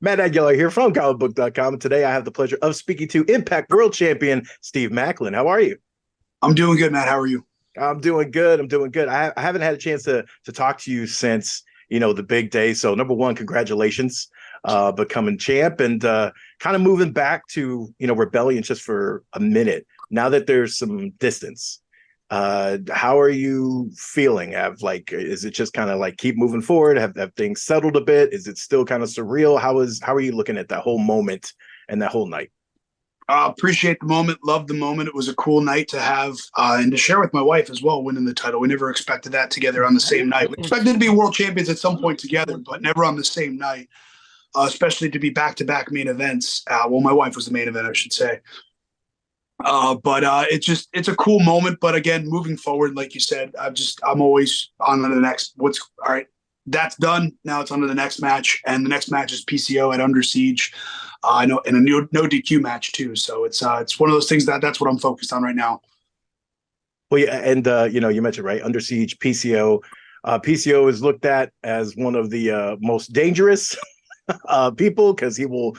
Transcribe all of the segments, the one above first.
Matt Aguilar here from ComicBook.com. Today I have the pleasure of speaking to Impact World Champion Steve Maclin. How are you? I'm doing good, Matt. How are you? I'm doing good. I'm doing good. I haven't had a chance to talk to you since the big day. So number one, congratulations, becoming champ and kind of moving back to Rebellion just for a minute. Now that there's some distance, how are you feeling? Is it just kind of like keep moving forward? Have things settled a bit? Is it still kind of surreal? How are you looking at that whole moment and that whole night? Appreciate the moment. Love the moment. It was a cool night to have and to share with my wife as well, winning the title. We never expected that together on the same night. We expected to be world champions at some point together, but never on the same night, especially to be back-to-back main events. Well, my wife was the main event, I should say. But it's a cool moment. But again, moving forward, like you said, I'm always on to the next. What's all right? That's done. Now it's on to the next match, and the next match is PCO at Under Siege. I know, and a no DQ match too. So it's one of those things that's what I'm focused on right now. Well, yeah, and you mentioned right Under Siege PCO. PCO is looked at as one of the most dangerous people because he will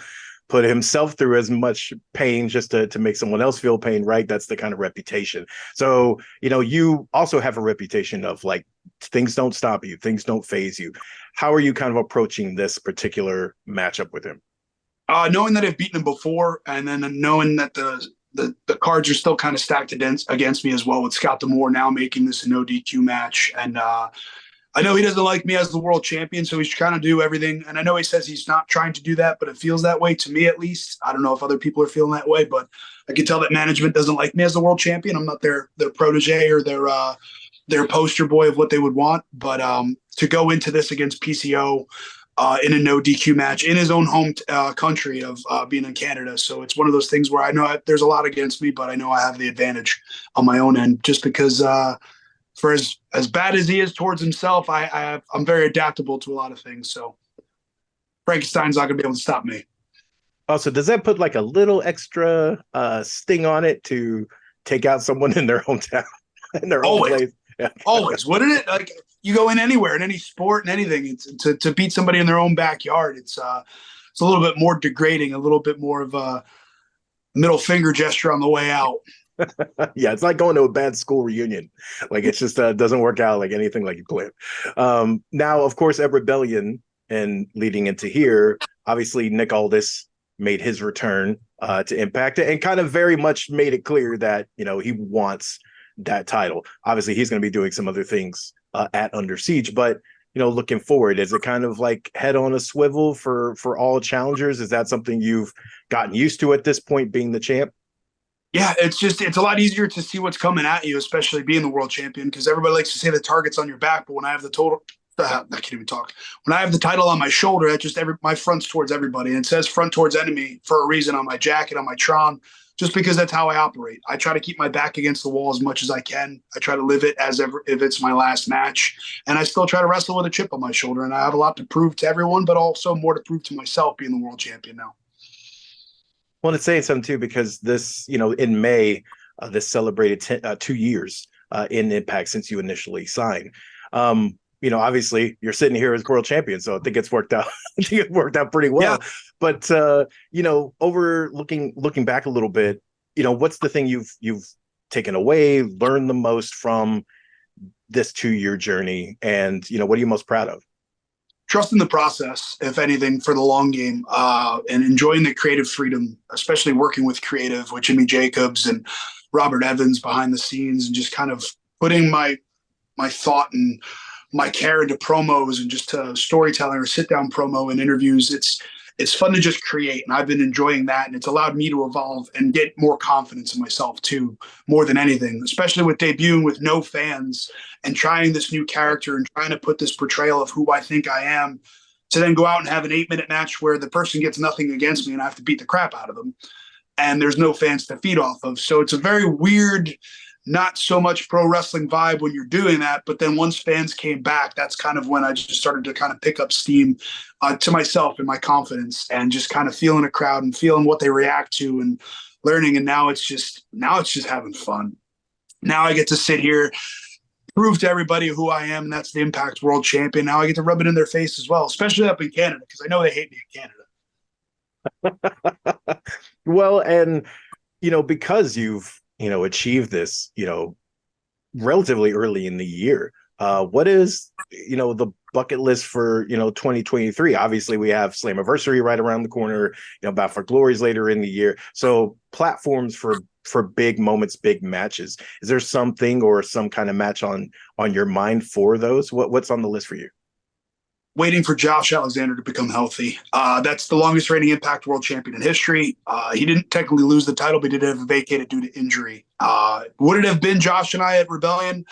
put himself through as much pain just to make someone else feel pain, right? That's the kind of reputation. So, you also have a reputation of like things don't stop you, things don't phase you. How are you kind of approaching this particular matchup with him? Knowing that I've beaten him before, and then knowing that the cards are still kind of stacked against me as well, with Scott D'Amore now making this a no DQ match, and I know he doesn't like me as the world champion, so he's trying to do everything. And I know he says he's not trying to do that, but it feels that way to me, at least. I don't know if other people are feeling that way, but I can tell that management doesn't like me as the world champion. I'm not their protege or their poster boy of what they would want. But to go into this against PCO in a no DQ match in his own home country of being in Canada, so it's one of those things where I know there's a lot against me, but I know I have the advantage on my own end, just because. For as bad as he is towards himself, I'm very adaptable to a lot of things. So Frankenstein's not going to be able to stop me. Also, does that put like a little extra sting on it to take out someone in their hometown, in their own Always, place? Yeah. always, wouldn't it? Like you go in anywhere, in any sport, and anything, to beat somebody in their own backyard. It's a little bit more degrading, a little bit more of a middle finger gesture on the way out. Yeah, it's like going to a bad school reunion. Like it's just doesn't work out like anything like you planned. Now, of course, at Rebellion and leading into here, obviously Nick Aldis made his return to Impact and kind of very much made it clear that he wants that title. Obviously, he's going to be doing some other things at Under Siege, but looking forward, is it kind of like head on a swivel for all challengers? Is that something you've gotten used to at this point, being the champ? Yeah, it's a lot easier to see what's coming at you, especially being the world champion, because everybody likes to say the target's on your back, but when I have the total, I can't even talk. When I have the title on my shoulder, that just my front's towards everybody, and it says front towards enemy for a reason on my jacket, on my Tron, just because that's how I operate. I try to keep my back against the wall as much as I can. I try to live it as if it's my last match, and I still try to wrestle with a chip on my shoulder, and I have a lot to prove to everyone, but also more to prove to myself being the world champion now. Well, it's saying something too because this, in May, this celebrated 2 years in Impact since you initially signed. Obviously you're sitting here as world champion, so I think it's worked out. I think it worked out pretty well. Yeah. But over looking back a little bit, what's the thing you've taken away, learned the most from this 2 year journey, and what are you most proud of? Trusting the process, if anything, for the long game, and enjoying the creative freedom, especially working with creative, with Jimmy Jacobs and Robert Evans behind the scenes, and just kind of putting my thought and my care into promos and just to storytelling or sit down promo and interviews. It's fun to just create, and I've been enjoying that, and it's allowed me to evolve and get more confidence in myself too, more than anything, especially with debuting with no fans and trying this new character and trying to put this portrayal of who I think I am, to then go out and have an 8-minute match where the person gets nothing against me and I have to beat the crap out of them, and there's no fans to feed off of. So it's a very weird, not so much pro wrestling vibe when you're doing that. But then once fans came back, that's kind of when I just started to kind of pick up steam to myself and my confidence, and just kind of feeling a crowd and feeling what they react to and learning. And now it's just having fun. Now I get to sit here, prove to everybody who I am, and that's the Impact World Champion. Now I get to rub it in their face as well, especially up in Canada, because I know they hate me in Canada. Well, and because you've achieved this, relatively early in the year. What is the bucket list for 2023? Obviously, we have Slammiversary right around the corner. Battle for Glories later in the year. So platforms for big moments, big matches. Is there something or some kind of match on your mind for those? What's on the list for you? Waiting for Josh Alexander to become healthy. That's the longest reigning Impact World Champion in history. He didn't technically lose the title, but he did have a vacated due to injury. Would it have been Josh and I at Rebellion?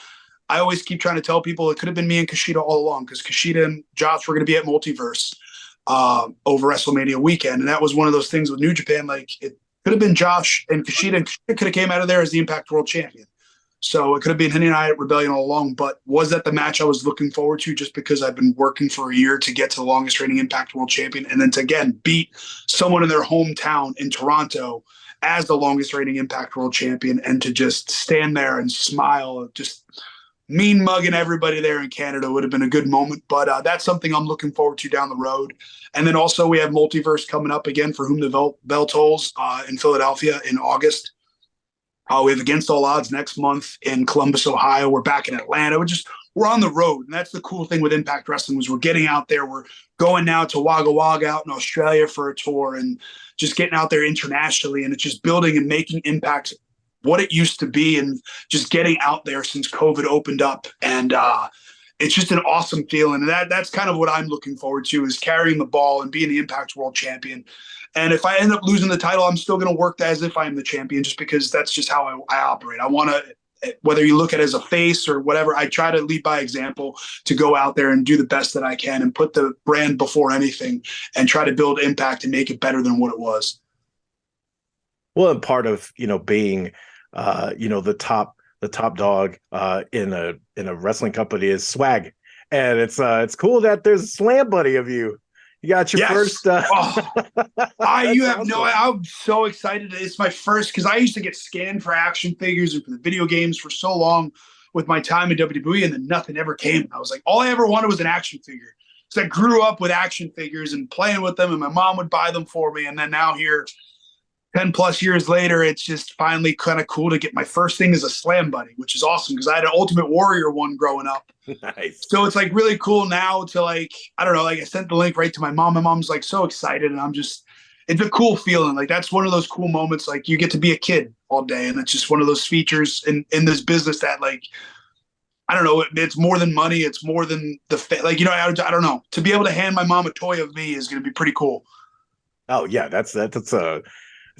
I always keep trying to tell people it could have been me and Kushida all along, because Kushida and Josh were going to be at Multiverse over WrestleMania weekend. And that was one of those things with New Japan. Like, it could have been Josh and Kushida could have came out of there as the Impact World Champion. So it could have been Henny and I at Rebellion all along, but was that the match I was looking forward to, just because I've been working for a year to get to the longest reigning Impact World Champion, and then to, again, beat someone in their hometown in Toronto as the longest reigning Impact World Champion, and to just stand there and smile, just mean mugging everybody there in Canada would have been a good moment. But that's something I'm looking forward to down the road. And then also we have Multiverse coming up again, for whom the bell tolls, in Philadelphia in August. We have Against All Odds next month in Columbus, Ohio. We're back in Atlanta. We're on the road. And that's the cool thing with Impact Wrestling, was we're getting out there. We're going now to Wagga Wagga out in Australia for a tour, and just getting out there internationally. And it's just building and making Impact what it used to be, and just getting out there since COVID opened up. And it's just an awesome feeling. And that's kind of what I'm looking forward to, is carrying the ball and being the Impact World Champion. And if I end up losing the title, I'm still going to work as if I'm the champion, just because that's just how I operate. I want to, whether you look at it as a face or whatever, I try to lead by example, to go out there and do the best that I can and put the brand before anything, and try to build impact and make it better than what it was. Well, and part of being the top dog in a wrestling company is swag, and it's cool that there's a slam buddy of you. You got your Yes. first. You have awesome. no. I'm so excited. It's my first, because I used to get scanned for action figures and for the video games for so long with my time in WWE, and then nothing ever came. I was like, all I ever wanted was an action figure. So I grew up with action figures and playing with them, and my mom would buy them for me. And then now here, 10 plus years later, it's just finally kind of cool to get my first thing as a Slam Buddy, which is awesome, because I had an Ultimate Warrior one growing up. Nice. So it's like really cool now to, like, I don't know, like I sent the link right to my mom. My mom's like so excited, and it's a cool feeling. Like, that's one of those cool moments. Like, you get to be a kid all day, and it's just one of those features in this business that, like, I don't know, it's more than money. It's more than I don't know. To be able to hand my mom a toy of me is going to be pretty cool. Oh yeah, that's a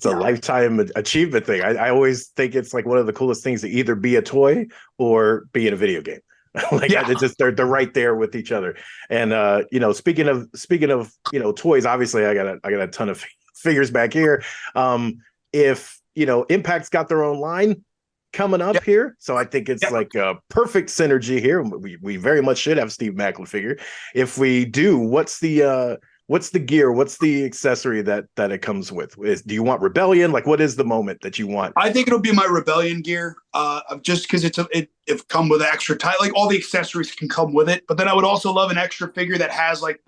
lifetime achievement thing. I always think it's like one of the coolest things to either be a toy or be in a video game. It's just they're right there with each other. And speaking of toys, obviously I got a ton of figures back here. If Impact's got their own line coming up here, so I think it's like a perfect synergy here. We very much should have Steve Maclin figure. If we do, what's the gear? What's the accessory that it comes with? Do you want Rebellion? Like, what is the moment that you want? I think it'll be my Rebellion gear, just because it come with an extra tie. Like, all the accessories can come with it. But then I would also love an extra figure that has, like,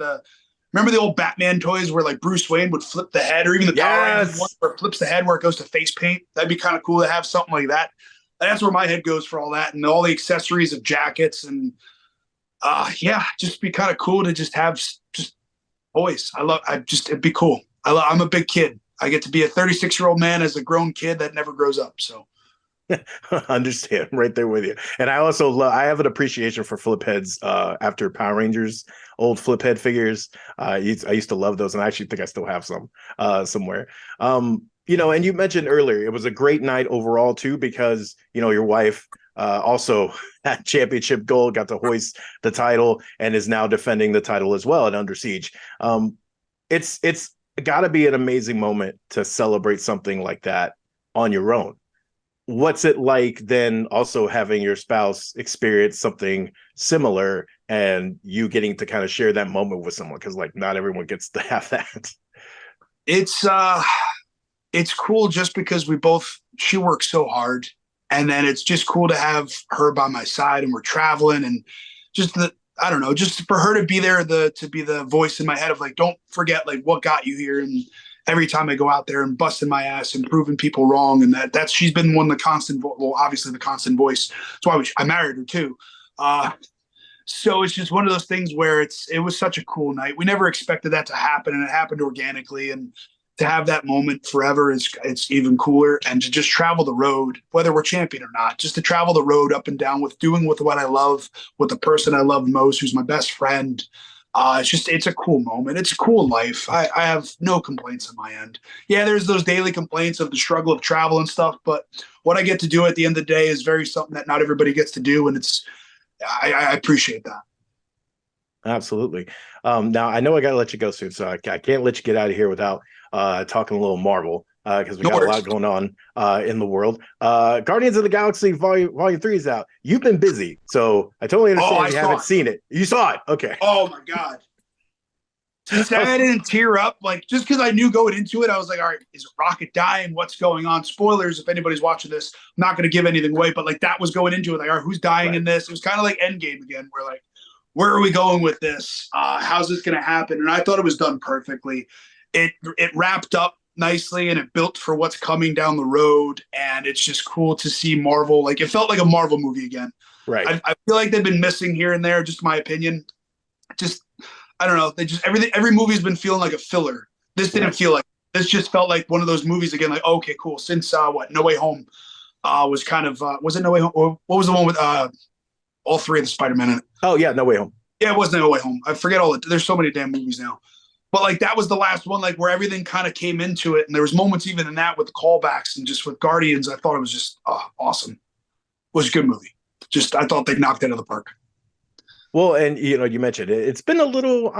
remember the old Batman toys where, like, Bruce Wayne would flip the head, or even the Power Rangers one where it flips the head where it goes to face paint. That'd be kind of cool to have something like that. That's where my head goes for all that, and all the accessories of jackets, and just be kind of cool to just have just toys. It'd be cool. I'm a big kid. I get to be a 36-year-old man as a grown kid that never grows up. So understand, right there with you. And I also I have an appreciation for flip heads after Power Rangers, old flip head figures. I used to love those, and I actually think I still have some somewhere. And you mentioned earlier it was a great night overall too, because your wife also had championship gold, got to hoist the title, and is now defending the title as well at Under Siege. It's got to be an amazing moment to celebrate something like that on your own. What's it like then also having your spouse experience something similar, and you getting to kind of share that moment with someone? Because, like, not everyone gets to have that. It's cool, just because she works so hard, and then it's just cool to have her by my side, and we're traveling, and just I don't know, just for her to be there, to be the voice in my head of, like, don't forget, like, what got you here, and every time I go out there and busting my ass and proving people wrong. And that's she's been one of the constant, well, obviously the constant voice. That's why I married her too. So it's just one of those things where it was such a cool night. We never expected that to happen, and it happened organically. And to have that moment forever it's even cooler. And to just travel the road, whether we're champion or not, just to travel the road up and down with what I love, with the person I love most, who's my best friend. It's a cool moment. It's a cool life. I have no complaints on my end. Yeah, there's those daily complaints of the struggle of travel and stuff, but what I get to do at the end of the day is very something that not everybody gets to do, and I appreciate that. Absolutely. Now I know I got to let you go soon, so I can't let you get out of here without talking a little Marvel, because we got a lot going on in the world. Guardians of the Galaxy Volume 3 is out. You've been busy, so I totally understand you haven't seen it. You saw it. Okay. Oh my God. To say I didn't tear up, like, just because I knew going into it, I was like, all right, is Rocket dying? What's going on? Spoilers, if anybody's watching this, I'm not going to give anything away, but like that was going into it. Like, all right, who's dying in this? It was kind of like Endgame again. We're like, where are we going with this? How's this going to happen? And I thought it was done perfectly. It wrapped up nicely, and it built for what's coming down the road. And it's just cool to see Marvel. Like, it felt like a Marvel movie again. Right. I feel like they've been missing here and there, just my opinion. Just, I don't know. Every movie's been feeling like a filler. This didn't feel like. This just felt like one of those movies again. Like, okay, cool. Since No Way Home was kind of was it No Way Home? Or what was the one with all three of the Spider-Man in it? Oh yeah, No Way Home. Yeah, it was No Way Home. I forget there's so many damn movies now. But like that was the last one, like where everything kind of came into it, and there was moments even in that with the callbacks and just with Guardians. I thought it was just awesome. It was a good movie. Just I thought they knocked it out of the park. Well, and you mentioned it. It's been a little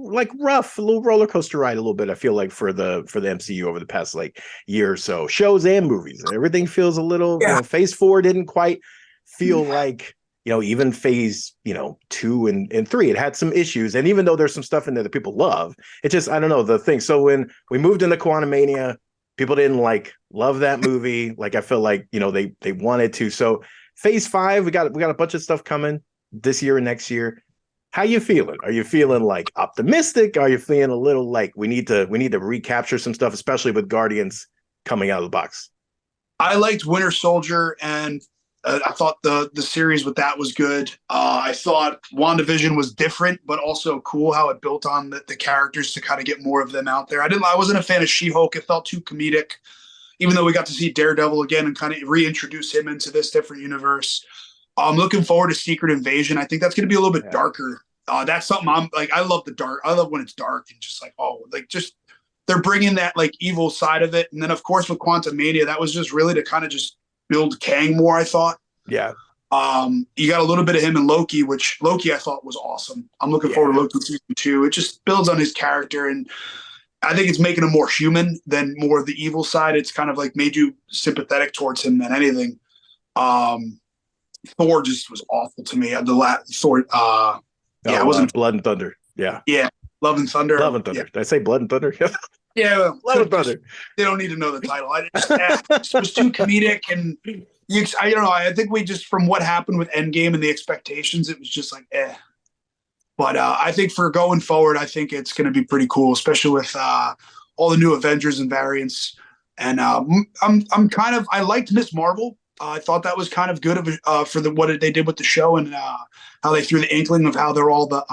like rough, a little roller coaster ride, a little bit. I feel like for the MCU over the past like year or so, shows and movies, everything feels a little. Phase 4 didn't quite feel like even phase 2 and 3. It had some issues, and even though there's some stuff in there that people love, it just I don't know the thing. So when we moved into Quantumania, people didn't love that movie. Like I feel like they wanted to. So phase 5, we got a bunch of stuff coming this year and next year. How you feeling? Are you feeling like optimistic? Are you feeling a little like we need to recapture some stuff, especially with Guardians coming out of the box? I liked Winter Soldier, and I thought the series with that was good. I thought WandaVision was different, but also cool how it built on the characters to kind of get more of them out there. I wasn't a fan of She-Hulk. It felt too comedic, even though we got to see Daredevil again and kind of reintroduce him into this different universe. I'm looking forward to Secret Invasion. I think that's going to be a little bit darker. That's something I'm like. I love the dark. I love when it's dark and just like just they're bringing that like evil side of it. And then of course with Quantumania, that was just really to kind of just build Kang more. I thought. Yeah. You got a little bit of him in Loki, which Loki I thought was awesome. I'm looking forward to Loki season 2. It just builds on his character, and I think it's making him more human than more of the evil side. It's kind of like made you sympathetic towards him than anything. Thor just was awful to me. The last Thor, it wasn't Blood and Thunder. Yeah, Love and Thunder. Love and Thunder. Did I say Blood and Thunder? Yeah, Love and Thunder. They don't need to know the title. It was too comedic, and I don't know. I think we just from what happened with Endgame and the expectations, it was just like But I think for going forward, I think it's going to be pretty cool, especially with all the new Avengers and variants. And I liked Miss Marvel. I thought that was kind of good for what they did with the show, and how they threw the inkling of how they're all the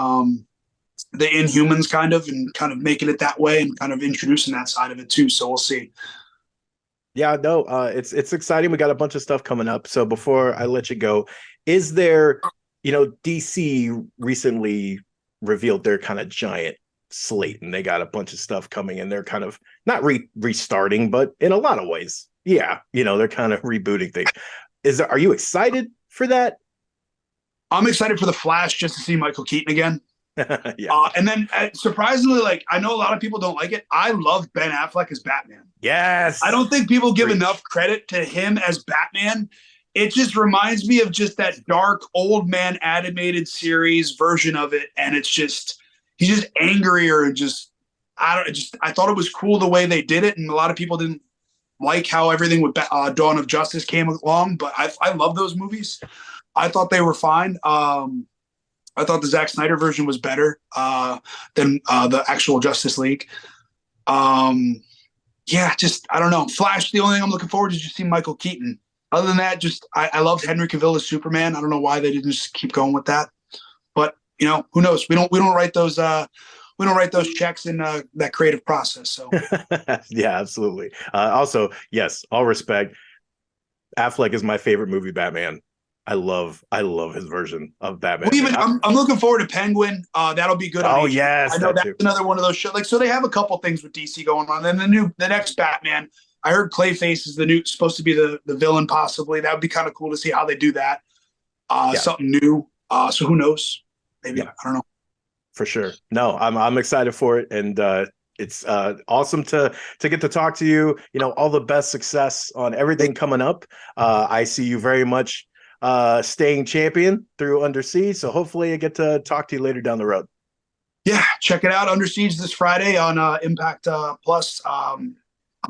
Inhumans kind of making it that way and kind of introducing that side of it too. So we'll see. Yeah, no, it's exciting. We got a bunch of stuff coming up. So before I let you go, is there, DC recently revealed their kind of giant slate, and they got a bunch of stuff coming, and they're kind of not restarting, but in a lot of ways. Yeah, they're kind of rebooting things. Are you excited for that? I'm excited for the Flash just to see Michael Keaton again. Yeah. And then surprisingly, like I know a lot of people don't like it. I love Ben Affleck as Batman. Yes. I don't think people give enough credit to him as Batman. It just reminds me of just that dark old man animated series version of it, and it's just he's just angrier and I thought it was cool the way they did it, and a lot of people didn't like how everything with Dawn of Justice came along, but I love those movies. I thought they were fine. I thought the Zack Snyder version was better than the actual Justice League. Yeah, just I don't know. Flash, the only thing I'm looking forward to is just seeing Michael Keaton. Other than that, just I loved Henry Cavill as Superman. I don't know why they didn't just keep going with that. But who knows? We don't write those checks in that creative process. So Yeah, absolutely. Also, yes, all respect. Affleck is my favorite movie Batman. I love his version of well, Batman. even I'm looking forward to Penguin. That'll be good on Oh HBO. I yes, know that that's too. another one of those shows. Like, so they have a couple things with DC going on. And the next Batman, I heard Clayface is the new supposed to be the villain possibly. That would be kind of cool to see how they do that. Yeah, Something new. So who knows? Maybe yeah, I don't know. for sure. No, I'm excited for it, and it's awesome to get to talk to you. All the best success on everything coming up. I see you very much staying champion through Under Siege. So hopefully I get to talk to you later down the road. Yeah, check it out. Under Siege this Friday on Impact Plus, on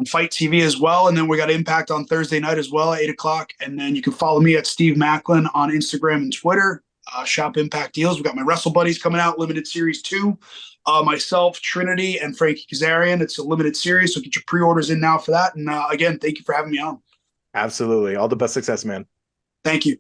Fight TV as well. And then we got Impact on Thursday night as well at 8 o'clock. And then you can follow me at Steve Maclin on Instagram and Twitter. Shop Impact Deals. We got my Wrestle Buddies coming out, limited series 2. Myself, Trinity, and Frankie Kazarian. It's a limited series, so get your pre-orders in now for that. And again, thank you for having me on. Absolutely. All the best success, man. Thank you.